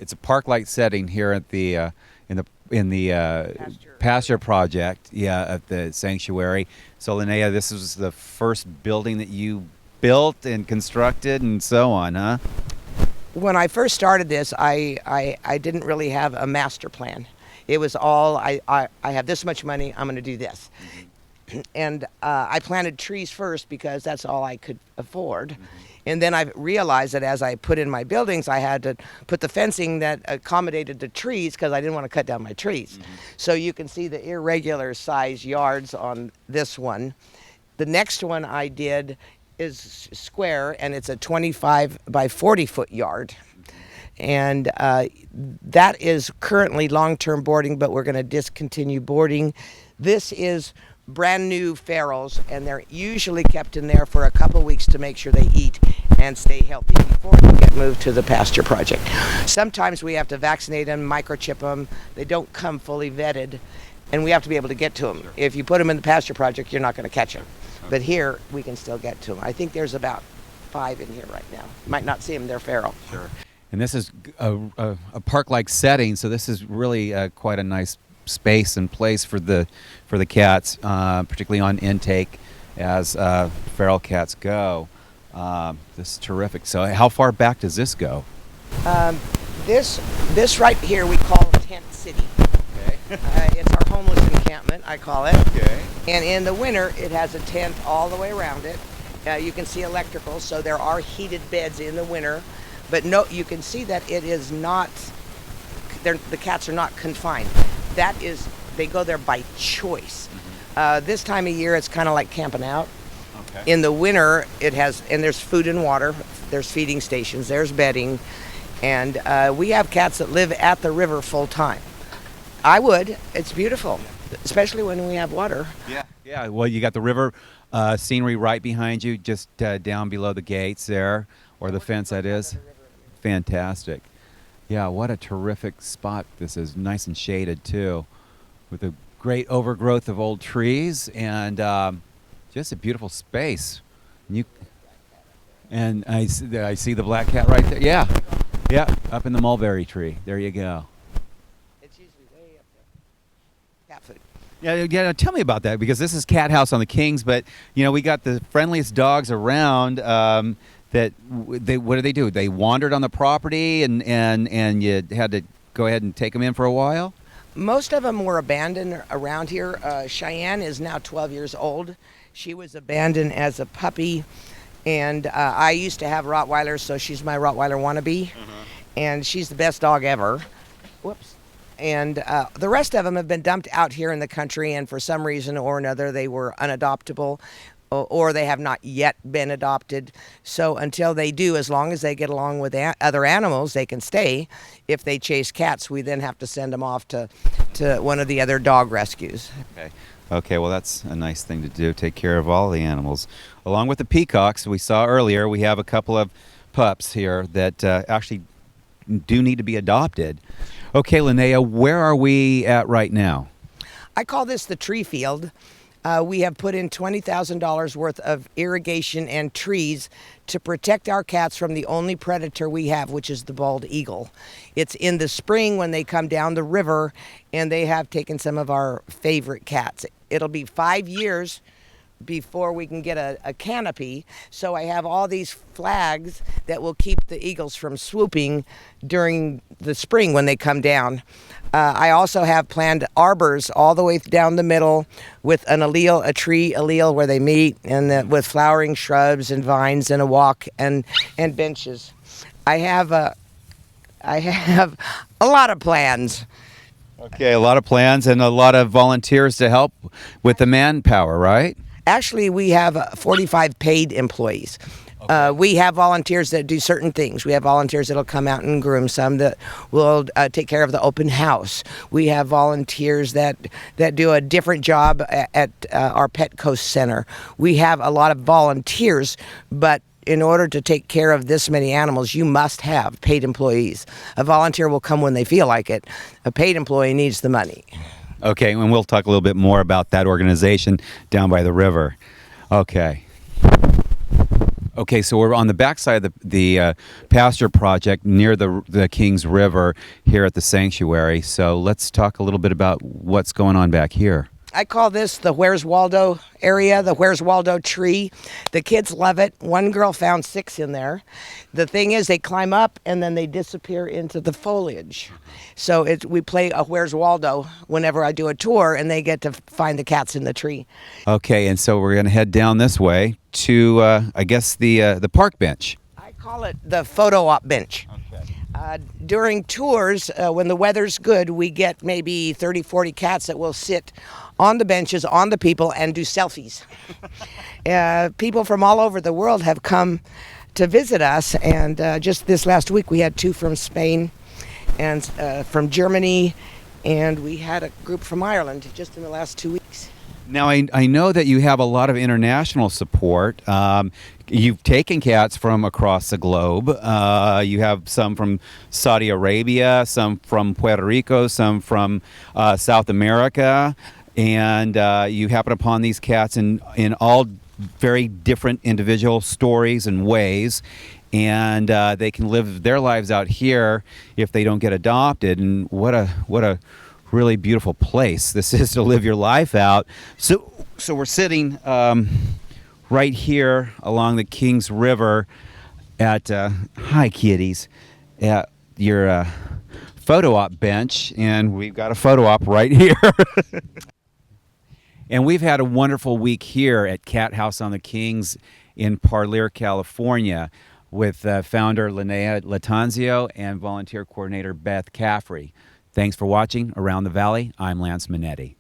it's a park-like setting here at the in the Pasture Project, at the sanctuary. So Linnea, this was the first building that you built and constructed and so on, huh? When I first started this, I didn't really have a master plan. It was all, I have this much money, I'm going to do this. And I planted trees first because that's all I could afford. And then I realized that as I put in my buildings, I had to put the fencing that accommodated the trees because I didn't want to cut down my trees. So you can see the irregular size yards on this one. The next one I did is square, and it's a 25 by 40 foot yard. And that is currently long-term boarding, but we're going to discontinue boarding. This is brand new ferals, and they're usually kept in there for a couple weeks to make sure they eat and stay healthy before they get moved to the Pasture Project. Sometimes we have to vaccinate them, microchip them. They don't come fully vetted, and we have to be able to get to them. If you put them in the Pasture Project, you're not going to catch them. But here, we can still get to them. I think there's about 5 in here right now. You might not see them, they're feral. Sure. And this is a park-like setting, so this is really quite a nice space and place for the cats, particularly on intake as feral cats go. This is terrific. So how far back does this go? This right here we call Tent City. Okay. It's our homeless encampment, I call it. Okay. And in the winter, it has a tent all the way around it. You can see electrical, so there are heated beds in the winter. But no, you can see that it is not, the cats are not confined. That is, they go there by choice. This time of year, it's kind of like camping out. Okay. In the winter, it has, and there's food and water, there's feeding stations, there's bedding, and we have cats that live at the river full time. I would. It's beautiful, especially when we have water. Yeah. Well, you got the river scenery right behind you, just down below the gates there, or the fence that is. Fantastic. Yeah, what a terrific spot this is. Nice and shaded, too, with a great overgrowth of old trees and just a beautiful space. And I see the black cat right there. Yeah, up in the mulberry tree. There you go. It's usually way up there. Cat food. Yeah, tell me about that, because this is Cat House on the Kings, but, we got the friendliest dogs around. What do they do? They wandered on the property and you had to go ahead and take them in for a while? Most of them were abandoned around here. Cheyenne is now 12 years old. She was abandoned as a puppy, and I used to have Rottweilers, so she's my Rottweiler wannabe, and she's the best dog ever. Whoops. And the rest of them have been dumped out here in the country, and for some reason or another, they were unadoptable, or they have not yet been adopted. So until they do, as long as they get along with other animals, they can stay. If they chase cats, we then have to send them off to one of the other dog rescues. Okay, well, that's a nice thing to do, take care of all the animals. Along with the peacocks we saw earlier, we have a couple of pups here that actually do need to be adopted. Okay, Linnea, where are we at right now? I call this the tree field. We have put in $20,000 worth of irrigation and trees to protect our cats from the only predator we have, which is the bald eagle. It's in the spring when they come down the river, and they have taken some of our favorite cats. It'll be 5 years before we can get a canopy, so I have all these flags that will keep the eagles from swooping during the spring when they come down. I also have planned arbors all the way down the middle with a tree allele where they meet, and with flowering shrubs and vines and a walk and benches. I have a lot of plans. Okay, a lot of plans and a lot of volunteers to help with the manpower, right? Actually, we have 45 paid employees. Okay. We have volunteers that do certain things. We have volunteers that'll come out and groom, some that will take care of the open house. We have volunteers that do a different job at our Pet Coast Center. We have a lot of volunteers, but in order to take care of this many animals, you must have paid employees. A volunteer will come when they feel like it. A paid employee needs the money. Okay, and we'll talk a little bit more about that organization down by the river. Okay. Okay, so we're on the backside of the Pasture Project near the Kings River here at the sanctuary. So let's talk a little bit about what's going on back here. I call this the Where's Waldo area, the Where's Waldo tree. The kids love it. One girl found 6 in there. The thing is, they climb up and then they disappear into the foliage. So we play a Where's Waldo whenever I do a tour, and they get to find the cats in the tree. Okay, and so we're going to head down this way to, I guess, the park bench. I call it the photo op bench. During tours, when the weather's good, we get maybe 30, 40 cats that will sit on the benches, on the people, and do selfies. People from all over the world have come to visit us, and just this last week we had 2 from Spain and from Germany, and we had a group from Ireland just in the last 2 weeks. Now, I know that you have a lot of international support. You've taken cats from across the globe. You have some from Saudi Arabia, some from Puerto Rico, some from South America, and you happen upon these cats in all very different individual stories and ways, and they can live their lives out here if they don't get adopted. And what a really beautiful place this is to live your life out. So we're sitting right here along the Kings River at hi kitties, at your photo op bench, and we've got a photo op right here. And we've had a wonderful week here at Cat House on the Kings in Parlier, California, with founder Linnea Latanzio and volunteer coordinator Beth Caffrey. Thanks for watching Around the Valley. I'm Lance Minetti.